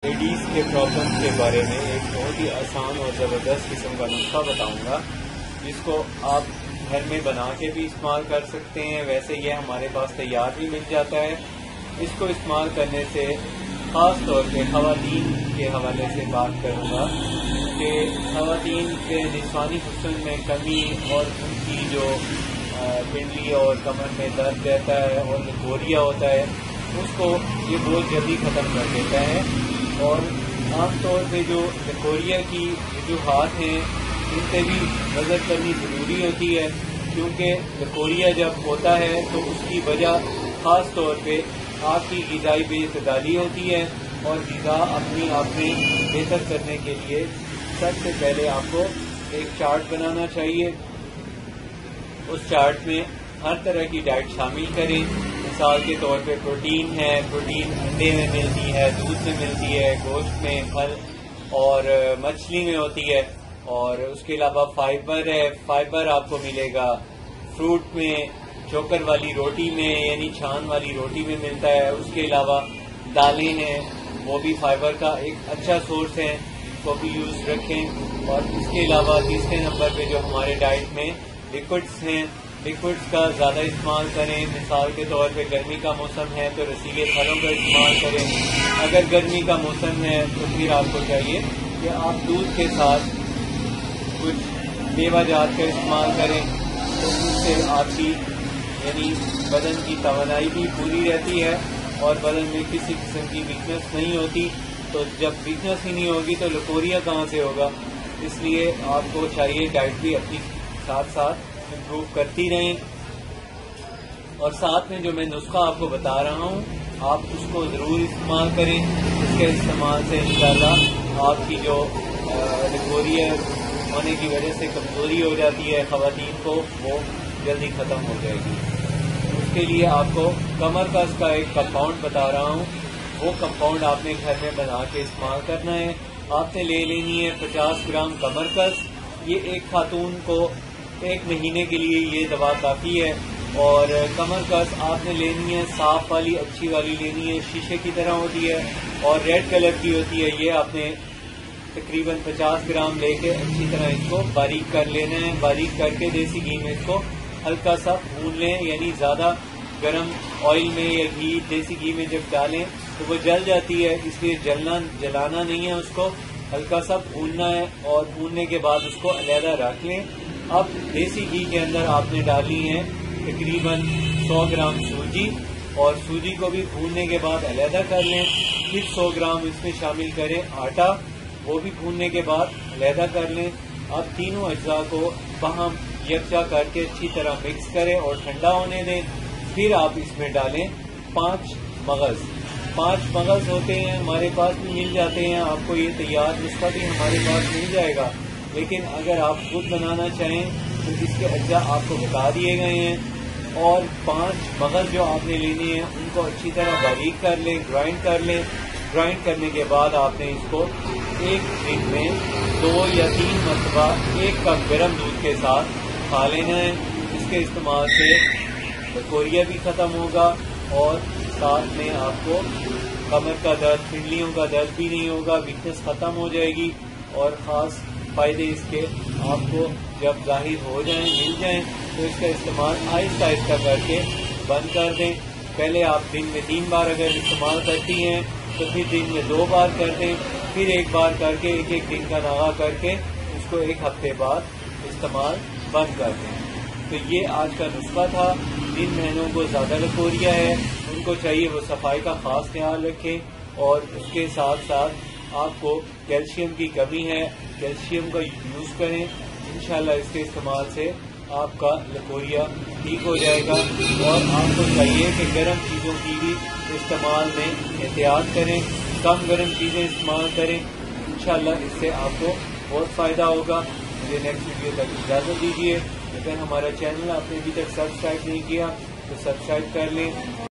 Ladies کے problem کے بارے میں ایک بہت ہی آسان اور زبردست قسم کا نسخہ بتاؤں گا جس کو آپ گھر میں بنا کے بھی استعمال کر سکتے ہیں. ویسے یہ ہمارے پاس تیار بھی مل جاتا ہے. اس کو استعمال کرنے سے خاص طور پہ خواتین کے حوالے سے بات کروں گا کہ خواتین کے جسمانی حسن میں کمی اور ان کی جو پنڈلی اور کمر میں درد رہتا ہے اور لکوریا ہوتا ہے اس کو یہ بہت جلدی ختم کر دیتا ہے. اور عام طور پہ جو لکوریا کی وجوہات ہیں ان پہ بھی نظر کرنی ضروری ہوتی ہے کیونکہ لکوریا جب ہوتا ہے تو اس کی وجہ خاص طور پہ آپ کی غذائی بے اعتدالی ہوتی ہے. اور غذا اپنی آپ میں بہتر کرنے کے لیے سب سے پہلے آپ کو ایک چارٹ بنانا چاہیے. اس چارٹ میں ہر طرح کی ڈائٹ شامل کریں. مثال کے طور پہ پروٹین ہے، پروٹین انڈے میں ملتی ہے، دودھ میں ملتی ہے، گوشت میں، پھل اور مچھلی میں ہوتی ہے. اور اس کے علاوہ فائبر ہے، فائبر آپ کو ملے گا فروٹ میں، چوکر والی روٹی میں یعنی چھان والی روٹی میں ملتا ہے. اس کے علاوہ دالیں ہیں وہ بھی فائبر کا ایک اچھا سورس ہے، اس کو بھی یوز رکھیں. اور اس کے علاوہ تیسرے نمبر پہ جو ہمارے ڈائٹ میں لکوڈس ہیں، لکوڈس کا زیادہ استعمال کریں. مثال کے طور پہ گرمی کا موسم ہے تو رسیلے پھلوں کا استعمال کریں. اگر گرمی کا موسم ہے تو پھر آپ کو چاہیے کہ آپ دودھ کے ساتھ کچھ میوہ جات کا استعمال کریں تو اس سے آپ کی یعنی بدن کی توانائی بھی پوری رہتی ہے اور بدن میں کسی قسم کی ویکنس نہیں ہوتی. تو جب ویکنس ہی نہیں ہوگی تو لکوریا کہاں سے ہوگا. اس لیے آپ کو چاہیے ڈائٹ بھی اپنی ساتھ ساتھ امپروو کرتی رہیں. اور ساتھ میں جو میں نسخہ آپ کو بتا رہا ہوں آپ اس کو ضرور استعمال کریں. اس کے استعمال سے انشاءاللہ آپ کی جو لکوریا ہونے کی وجہ سے کمزوری ہو جاتی ہے خواتین کو وہ جلدی ختم ہو جائے گی. اس کے لیے آپ کو کمر کس کا ایک کمپاؤنڈ بتا رہا ہوں. وہ کمپاؤنڈ آپ نے گھر میں بنا کے استعمال کرنا ہے. آپ نے لے لینی ہے 50 گرام کمر کس. یہ ایک خاتون کو ایک مہینے کے لیے یہ دوا کافی ہے. اور کمر کس آپ نے لینی ہے صاف والی، اچھی والی لینی ہے، شیشے کی طرح ہوتی ہے اور ریڈ کلر کی ہوتی ہے. یہ آپ نے تقریباً 50 گرام لے کے اچھی طرح اس کو باریک کر لینا ہے. باریک کر کے دیسی گھی میں اس کو ہلکا سا بھون لیں. یعنی زیادہ گرم آئل میں یا گھی دیسی گھی میں جب ڈالیں تو وہ جل جاتی ہے، اس لیے جلانا نہیں ہے، اس کو ہلکا سا بھوننا ہے. اور بھوننے کے بعد اس کو علیحدہ رکھ لیں. اب دیسی گھی کے اندر آپ نے ڈالی ہے تقریباً 100 گرام سوجی اور سوجی کو بھی بھوننے کے بعد علیحدہ کر لیں. پھر 100 گرام اس میں شامل کریں آٹا، وہ بھی بھوننے کے بعد علیحدہ کر لیں. اب تینوں اجزاء کو باہم یکجا کر کے اچھی طرح مکس کریں اور ٹھنڈا ہونے دیں. پھر آپ اس میں ڈالیں 5 مغز. 5 مغز ہوتے ہیں ہمارے پاس بھی مل جاتے ہیں. آپ کو یہ تیار نسخہ بھی ہمارے پاس مل جائے گا. لیکن اگر آپ خود بنانا چاہیں تو اس کے اجزاء آپ کو بتا دیے گئے ہیں. اور 5 مغز جو آپ نے لینے ہیں ان کو اچھی طرح باریک کر لیں، گرائنڈ کر لیں. گرائنڈ کرنے کے بعد آپ نے اس کو ایک دن میں 2 یا 3 مرتبہ 1 کپ گرم دودھ کے ساتھ کھا لینا ہے. اس کے استعمال سے لکوریا بھی ختم ہوگا اور ساتھ میں آپ کو کمر کا درد، پنڈلیوں کا درد بھی نہیں ہوگا، ویکنس ختم ہو جائے گی. اور خاص فائدے اس کے آپ کو جب ظاہر ہو جائیں، مل جائیں تو اس کا استعمال آہستہ آہستہ کر کے بند کر دیں. پہلے آپ دن میں 3 بار اگر استعمال کرتی ہیں تو پھر دن میں 2 بار کر دیں. پھر 1 بار کر کے ایک دن کا ناغہ کر کے اس کو 1 ہفتے بعد استعمال بند کر دیں. تو یہ آج کا نسخہ تھا. جن بہنوں کو زیادہ لکوریا ہے ان کو چاہیے وہ صفائی کا خاص خیال رکھیں. اور اس کے ساتھ ساتھ آپ کو کیلشیم کی کمی ہے، کیلشیم کا یوز کریں. انشاءاللہ اس کے استعمال سے آپ کا لکوریا ٹھیک ہو جائے گا. اور آپ کو چاہیے کہ گرم چیزوں کی بھی استعمال میں احتیاط کریں، کم گرم چیزیں استعمال کریں. انشاءاللہ اس سے آپ کو بہت فائدہ ہوگا. مجھے نیکسٹ ویڈیو تک اجازت دیجیے. اگر ہمارا چینل آپ نے ابھی تک سبسکرائب نہیں کیا تو سبسکرائب کر لیں.